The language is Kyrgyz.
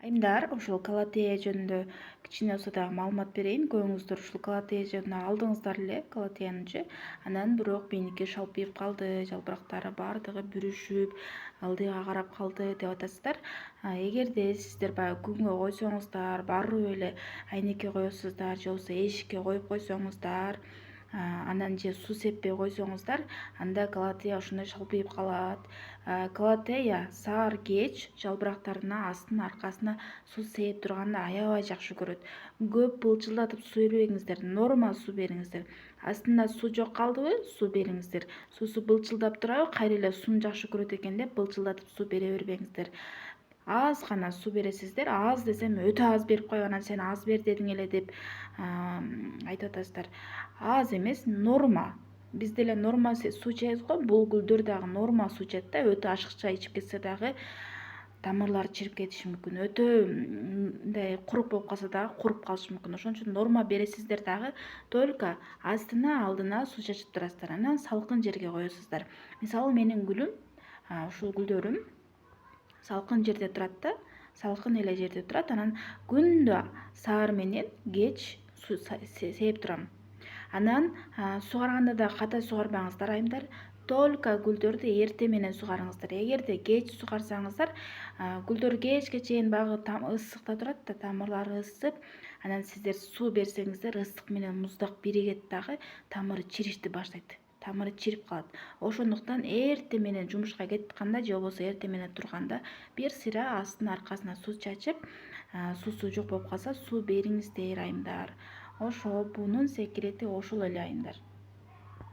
Айымдар, ушул Галатея жөнүндө кичине болсо дагы маалымат берейин. Көбүңүздөр ушул Галатея жөнүндө алдыңыздар эле Галатеянычы. Анан бирок меники шалпиып калды, жалбырактары баардыгы бүрүшүп, ылдыйга карап калды деп атасыздар. Эгерде сиздер баягы күнгө койсоңуздар, барып эле айнекке коесуздар же болбосо эшикке коюп койсоңуздар, анан же суу сеппей койсоңуздар, анда Галатея ошондой шалпиып калат. Галатея саар кеч жалбырактарына астына аркасына суу сээп турганды аябай жакшы көрөт. Көп былчылдатып суу бербеңиздер, норма суу бериңиздер. Астында суу жок калдыбы, суу бериңиздер. Суусу былчылдап турабы, кайра эле сууну жакшы көрөт экен деп былчылдатып суу бере бербеңиздер. Аз гана суу бересиздер. Аз десем өтө аз берип коюп анан сен аз бер дедиң эле деп айтып атасыздар. Аз эмес, норма. Биз деле норма суу ичебиз го, бул гүлдөр дагы норма суу ичет да. Өтө ашыкча ичип кетсе дагы тамырлары чирип кетиши мүмкүн. Өтө мындай куруп болуп калса дагы куруп калышы мүмкүн. Ошон үчүн норма бересиздер дагы, только астына алдына суу чачып турасыздар. Анан салкын жерге коесуздар. Мисалы менин гүлүм, ушул гүлдөрүм салкын жерде турат да, салкын эле жерде турат. Анан күндө саар менен кеч суу сээп турам. Анан сугарганда да ката сугарбаңыздар айымдар. Только гүлдөрдү эртең менен сугарыңыздар. Эгерде кеч сугарсаңыздар, гүлдөр кечке чейин баягы ысыкта турат да, тамырлары ысып, анан сиздер суу берсеңиздер ысык менен муздак биригет дагы тамыры чиришти баштайт. Тамыры чирип калат. Ошондуктан эртең менен жумушка кетип атканда же болбосо эртең менен турганда бир сыйра астына аркасына суу чачып, суусу жок болуп калса суу бериңиздер айымдар. Ошо бунун секрети ошол эле айымдар.